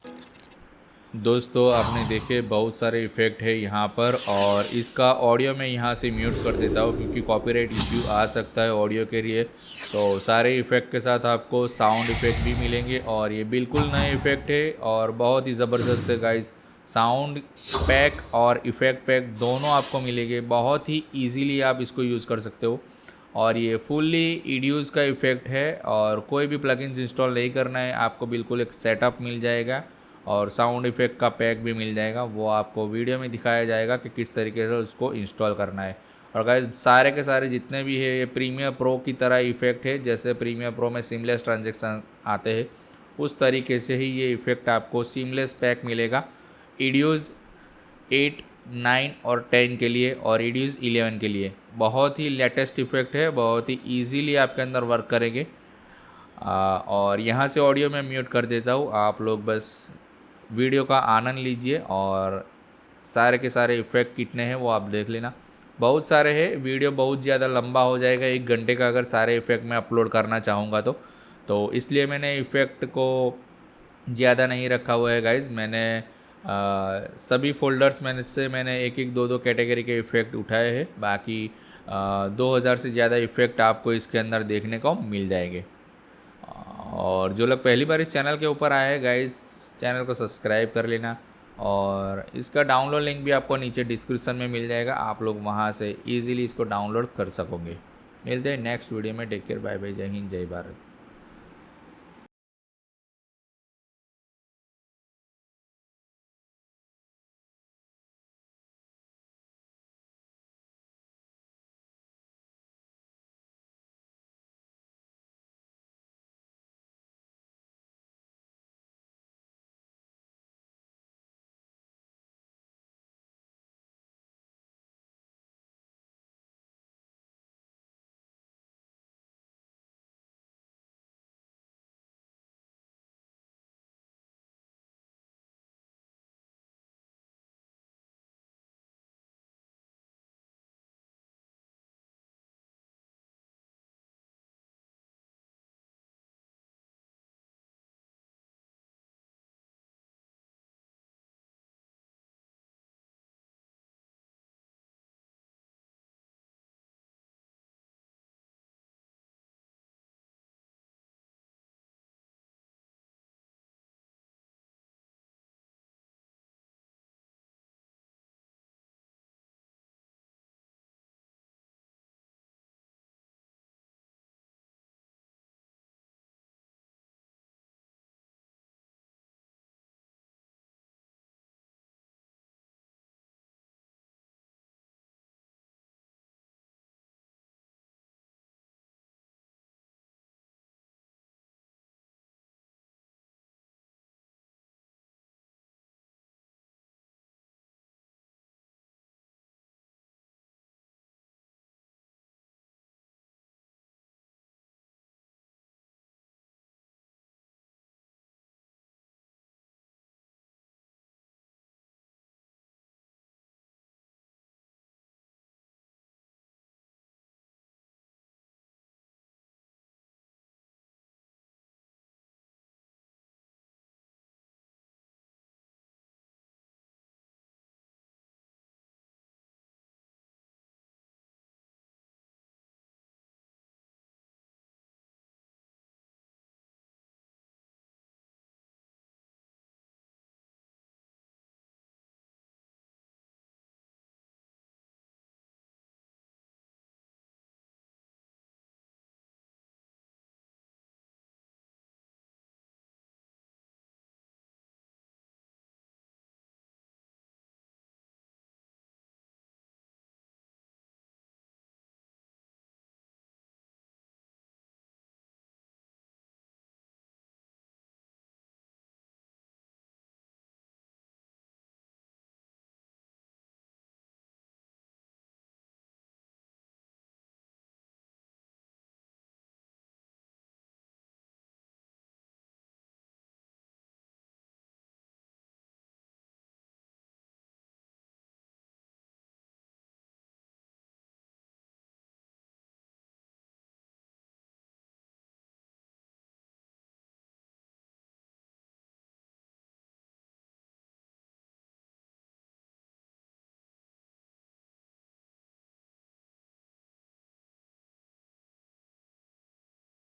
दोस्तों आपने देखे बहुत सारे इफ़ेक्ट है यहाँ पर, और इसका ऑडियो मैं यहाँ से म्यूट कर देता हूँ क्योंकि कॉपीराइट इश्यू आ सकता है ऑडियो के लिए। तो सारे इफ़ेक्ट के साथ आपको साउंड इफ़ेक्ट भी मिलेंगे, और ये बिल्कुल नए इफ़ेक्ट है और बहुत ही ज़बरदस्त है गाइस। साउंड पैक और इफ़ेक्ट पैक दोनों आपको मिलेंगे, बहुत ही ईजीली आप इसको यूज़ कर सकते हो। और ये फुल्ली ईडीयूज़ का इफ़ेक्ट है और कोई भी प्लगइन्स इंस्टॉल नहीं करना है, आपको बिल्कुल एक सेटअप मिल जाएगा और साउंड इफ़ेक्ट का पैक भी मिल जाएगा। वो आपको वीडियो में दिखाया जाएगा कि किस तरीके से उसको इंस्टॉल करना है। और गाइस सारे के सारे जितने भी है ये प्रीमियर प्रो की तरह इफ़ेक्ट है, जैसे प्रीमियर प्रो में सीमलेस ट्रांजेक्शन आते हैं उस तरीके से ही ये इफ़ेक्ट आपको सीमलेस पैक मिलेगा ईडीयूज़ 8, 9 और 10 के लिए और ईडीयूज़ 11 के लिए। बहुत ही लेटेस्ट इफ़ेक्ट है, बहुत ही ईजीली आपके अंदर वर्क करेंगे। और यहाँ से ऑडियो मैं म्यूट कर देता हूँ, आप लोग बस वीडियो का आनंद लीजिए और सारे के सारे इफ़ेक्ट कितने हैं वो आप देख लेना। बहुत सारे हैं, वीडियो बहुत ज़्यादा लंबा हो जाएगा 1 घंटे का अगर सारे इफ़ेक्ट मैं अपलोड करना चाहूँगा तो इसलिए मैंने इफ़ेक्ट को ज़्यादा नहीं रखा हुआ है गाइज़। मैंने सभी फ़ोल्डर्स मैंने एक एक दो दो कैटेगरी के इफ़ेक्ट उठाए हैं। बाकी 2000 से ज़्यादा इफ़ेक्ट आपको इसके अंदर देखने को मिल जाएंगे। और जो लोग पहली बार इस चैनल के ऊपर आए हैं गाइस, चैनल को सब्सक्राइब कर लेना, और इसका डाउनलोड लिंक भी आपको नीचे डिस्क्रिप्शन में मिल जाएगा, आप लोग वहां से इजीली इसको डाउनलोड कर सकोगे। मिलते हैं नेक्स्ट वीडियो में। टेक केयर, बाय बाय, जय हिंद, जय भारत।